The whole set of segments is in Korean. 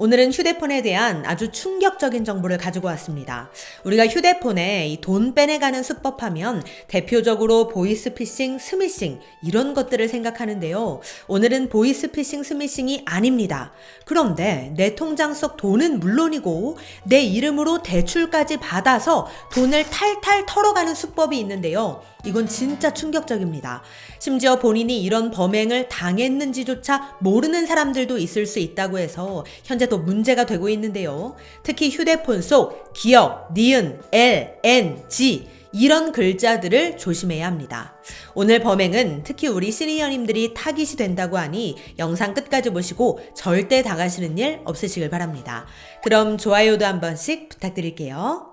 오늘은 휴대폰에 대한 아주 충격적인 정보를 가지고 왔습니다. 우리가 휴대폰에 이 돈 빼내가는 수법하면 대표적으로 보이스피싱, 스미싱 이런 것들을 생각하는데요. 오늘은 보이스피싱, 스미싱이 아닙니다. 그런데 내 통장 속 돈은 물론이고 내 이름으로 대출까지 받아서 돈을 탈탈 털어가는 수법이 있는데요. 이건 진짜 충격적입니다. 심지어 본인이 이런 범행을 당했는지조차 모르는 사람들도 있을 수 있다고 해서 현재 또 문제가 되고 있는데요. 특히 휴대폰 속 기억, 니은, L, N, G 이런 글자들을 조심해야 합니다. 오늘 범행은 특히 우리 시니어님들이 타깃이 된다고 하니 영상 끝까지 보시고 절대 당하시는 일 없으시길 바랍니다. 그럼 좋아요도 한 번씩 부탁드릴게요.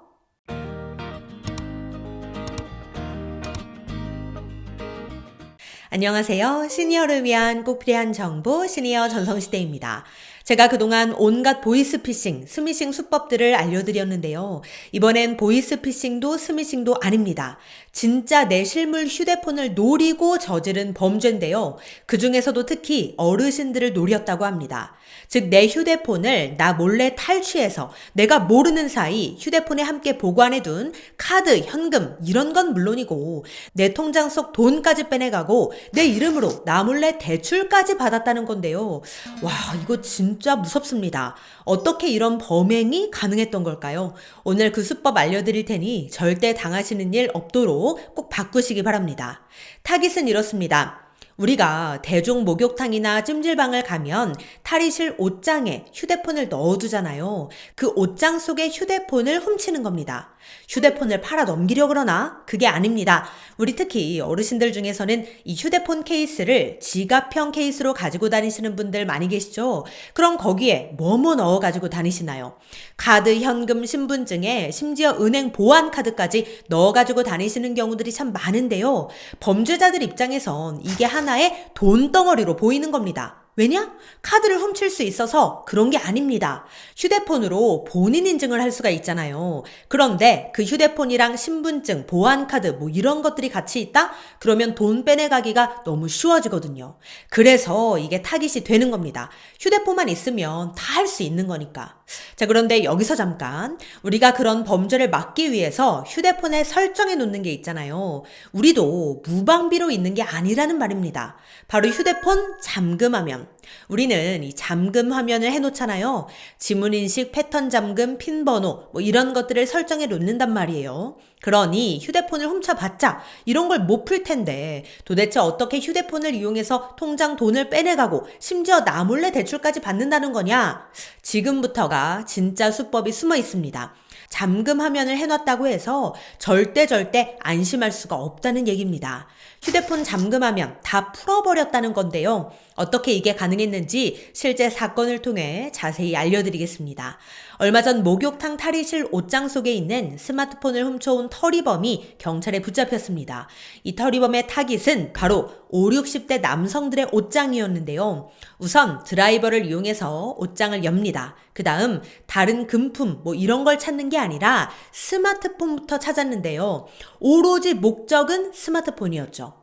안녕하세요. 시니어를 위한 꼭 필요한 정보 시니어 전성시대입니다. 제가 그동안 온갖 보이스피싱, 스미싱 수법들을 알려드렸는데요. 이번엔 보이스피싱도 스미싱도 아닙니다. 진짜 내 실물 휴대폰을 노리고 저지른 범죄인데요. 그 중에서도 특히 어르신들을 노렸다고 합니다. 즉 내 휴대폰을 나 몰래 탈취해서 내가 모르는 사이 휴대폰에 함께 보관해둔 카드, 현금 이런 건 물론이고 내 통장 속 돈까지 빼내가고 내 이름으로 나 몰래 대출까지 받았다는 건데요. 와, 이거 진짜 무섭습니다. 어떻게 이런 범행이 가능했던 걸까요? 오늘 그 수법 알려드릴 테니 절대 당하시는 일 없도록 꼭 바꾸시기 바랍니다. 타깃은 이렇습니다. 우리가 대중 목욕탕이나 찜질방을 가면 탈의실 옷장에 휴대폰을 넣어두잖아요. 그 옷장 속에 휴대폰을 훔치는 겁니다. 휴대폰을 팔아 넘기려 그러나? 그게 아닙니다. 우리 특히 어르신들 중에서는 이 휴대폰 케이스를 지갑형 케이스로 가지고 다니시는 분들 많이 계시죠? 그럼 거기에 뭐뭐 넣어 가지고 다니시나요? 카드, 현금, 신분증에 심지어 은행 보안 카드까지 넣어 가지고 다니시는 경우들이 참 많은데요. 범죄자들 입장에선 이게 하나의 돈덩어리로 보이는 겁니다. 왜냐? 카드를 훔칠 수 있어서 그런 게 아닙니다. 휴대폰으로 본인 인증을 할 수가 있잖아요. 그런데 그 휴대폰이랑 신분증, 보안카드 뭐 이런 것들이 같이 있다? 그러면 돈 빼내가기가 너무 쉬워지거든요. 그래서 이게 타깃이 되는 겁니다. 휴대폰만 있으면 다 할 수 있는 거니까. 자, 그런데 여기서 잠깐 우리가 그런 범죄를 막기 위해서 휴대폰에 설정해 놓는 게 있잖아요. 우리도 무방비로 있는 게 아니라는 말입니다. 바로 휴대폰 잠금 화면. 우리는 이 잠금 화면을 해놓잖아요. 지문인식, 패턴 잠금, 핀 번호 뭐 이런 것들을 설정해 놓는단 말이에요. 그러니 휴대폰을 훔쳐봤자 이런 걸 못 풀 텐데 도대체 어떻게 휴대폰을 이용해서 통장 돈을 빼내가고 심지어 나 몰래 대출까지 받는다는 거냐? 지금부터가 진짜 수법이 숨어 있습니다. 잠금 화면을 해놨다고 해서 절대 안심할 수가 없다는 얘기입니다. 휴대폰 잠금하면 다 풀어버렸다는 건데요. 어떻게 이게 가능했는지 실제 사건을 통해 자세히 알려드리겠습니다. 얼마 전 목욕탕 탈의실 옷장 속에 있는 스마트폰을 훔쳐온 터리범이 경찰에 붙잡혔습니다. 이 터리범의 타깃은 바로 5, 60대 남성들의 옷장이었는데요. 우선 드라이버를 이용해서 옷장을 엽니다. 그 다음 다른 금품 뭐 이런 걸 찾는 게 아니라 스마트폰부터 찾았는데요. 오로지 목적은 스마트폰이었죠.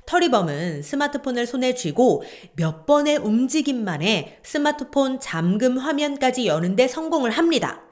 터리범은 스마트폰을 손에 쥐고 몇 번의 움직임 만에 스마트폰 잠금 화면까지 여는데 성공을 합니다.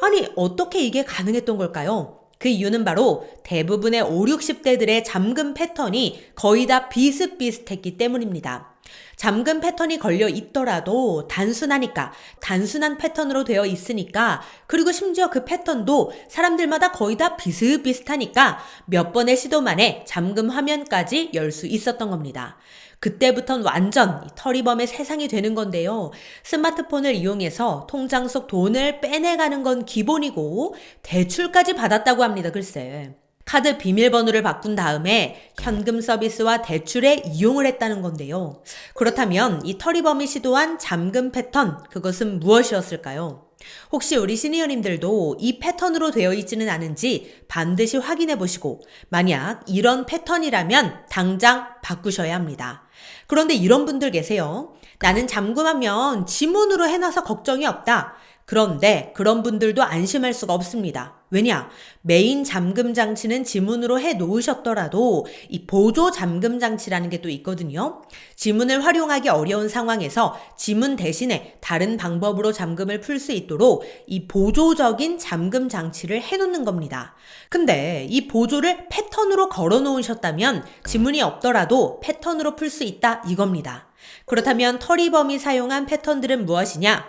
아니, 어떻게 이게 가능했던 걸까요? 그 이유는 바로 대부분의 5, 60대들의 잠금 패턴이 거의 다 비슷비슷했기 때문입니다. 잠금 패턴이 걸려 있더라도 단순한 패턴으로 되어 있으니까, 그리고 심지어 그 패턴도 사람들마다 거의 다 비슷비슷하니까 몇 번의 시도 만에 잠금 화면까지 열 수 있었던 겁니다. 그때부터는 완전 터리범의 세상이 되는 건데요. 스마트폰을 이용해서 통장 속 돈을 빼내가는 건 기본이고 대출까지 받았다고 합니다. 글쎄. 카드 비밀번호를 바꾼 다음에 현금 서비스와 대출에 이용을 했다는 건데요. 그렇다면 이 터리범이 시도한 잠금 패턴, 그것은 무엇이었을까요? 혹시 우리 시니어님들도 이 패턴으로 되어 있지는 않은지 반드시 확인해 보시고 만약 이런 패턴이라면 당장 바꾸셔야 합니다. 그런데 이런 분들 계세요. 나는 잠금하면 지문으로 해놔서 걱정이 없다. 그런데 그런 분들도 안심할 수가 없습니다. 왜냐? 메인 잠금 장치는 지문으로 해 놓으셨더라도 이 보조 잠금 장치라는 게 또 있거든요. 지문을 활용하기 어려운 상황에서 지문 대신에 다른 방법으로 잠금을 풀 수 있도록 이 보조적인 잠금 장치를 해 놓는 겁니다. 근데 이 보조를 패턴으로 걸어 놓으셨다면 지문이 없더라도 패턴으로 풀 수 있다 이겁니다. 그렇다면 터리범이 사용한 패턴들은 무엇이냐?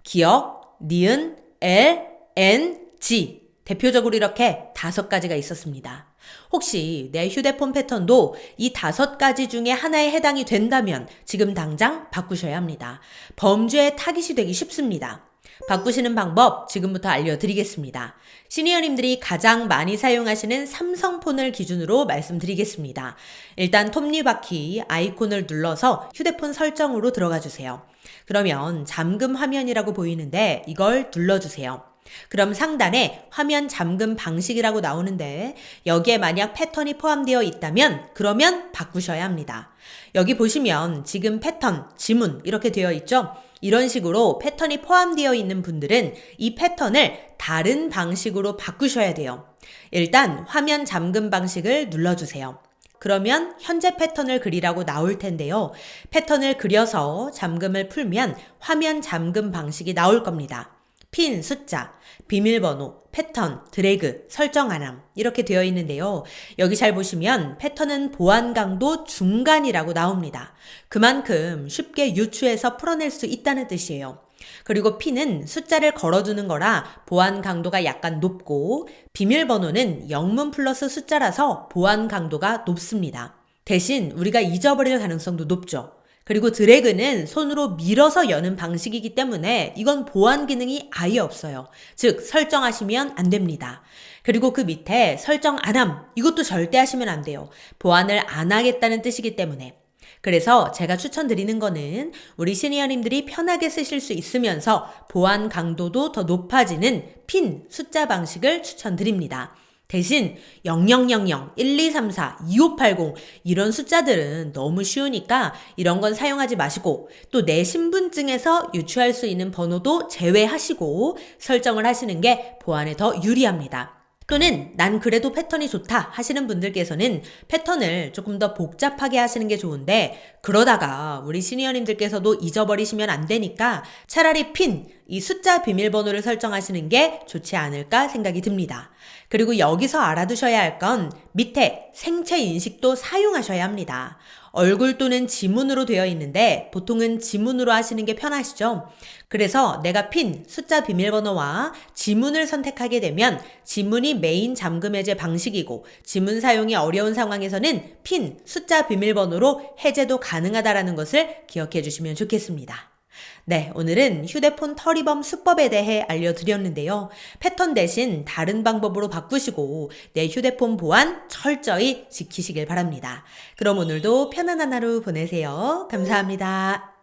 기역, 니은, 엘, 엔, 지. 대표적으로 이렇게 5가지가 있었습니다. 혹시 내 휴대폰 패턴도 이 5가지 중에 하나에 해당이 된다면 지금 당장 바꾸셔야 합니다. 범죄의 타깃이 되기 쉽습니다. 바꾸시는 방법 지금부터 알려드리겠습니다. 시니어님들이 가장 많이 사용하시는 삼성폰을 기준으로 말씀드리겠습니다. 일단 톱니바퀴 아이콘을 눌러서 휴대폰 설정으로 들어가 주세요. 그러면 잠금 화면이라고 보이는데 이걸 눌러주세요. 그럼 상단에 화면 잠금 방식이라고 나오는데 여기에 만약 패턴이 포함되어 있다면 그러면 바꾸셔야 합니다. 여기 보시면 지금 패턴, 지문 이렇게 되어 있죠? 이런 식으로 패턴이 포함되어 있는 분들은 이 패턴을 다른 방식으로 바꾸셔야 돼요. 일단 화면 잠금 방식을 눌러주세요. 그러면 현재 패턴을 그리라고 나올 텐데요. 패턴을 그려서 잠금을 풀면 화면 잠금 방식이 나올 겁니다. 핀, 숫자, 비밀번호, 패턴, 드래그, 설정 안함 이렇게 되어 있는데요. 여기 잘 보시면 패턴은 보안 강도 중간이라고 나옵니다. 그만큼 쉽게 유추해서 풀어낼 수 있다는 뜻이에요. 그리고 핀은 숫자를 걸어두는 거라 보안 강도가 약간 높고 비밀번호는 영문 플러스 숫자라서 보안 강도가 높습니다. 대신 우리가 잊어버릴 가능성도 높죠. 그리고 드래그는 손으로 밀어서 여는 방식이기 때문에 이건 보안 기능이 아예 없어요. 즉 설정하시면 안 됩니다. 그리고 그 밑에 설정 안함 이것도 절대 하시면 안 돼요. 보안을 안 하겠다는 뜻이기 때문에. 그래서 제가 추천드리는 거는 우리 시니어님들이 편하게 쓰실 수 있으면서 보안 강도도 더 높아지는 핀 숫자 방식을 추천드립니다. 대신 0000, 1234, 2580 이런 숫자들은 너무 쉬우니까 이런 건 사용하지 마시고 또 내 신분증에서 유추할 수 있는 번호도 제외하시고 설정을 하시는 게 보안에 더 유리합니다. 또는 난 그래도 패턴이 좋다 하시는 분들께서는 패턴을 조금 더 복잡하게 하시는 게 좋은데 그러다가 우리 시니어님들께서도 잊어버리시면 안 되니까 차라리 핀, 이 숫자 비밀번호를 설정하시는 게 좋지 않을까 생각이 듭니다. 그리고 여기서 알아두셔야 할 건 밑에 생체 인식도 사용하셔야 합니다. 얼굴 또는 지문으로 되어 있는데 보통은 지문으로 하시는 게 편하시죠? 그래서 내가 핀, 숫자 비밀번호와 지문을 선택하게 되면 지문이 메인 잠금 해제 방식이고 지문 사용이 어려운 상황에서는 핀, 숫자 비밀번호로 해제도 가능하다는 것을 기억해 주시면 좋겠습니다. 네, 오늘은 휴대폰 터리범 수법에 대해 알려드렸는데요. 패턴 대신 다른 방법으로 바꾸시고 내 휴대폰 보안 철저히 지키시길 바랍니다. 그럼 오늘도 편안한 하루 보내세요. 감사합니다.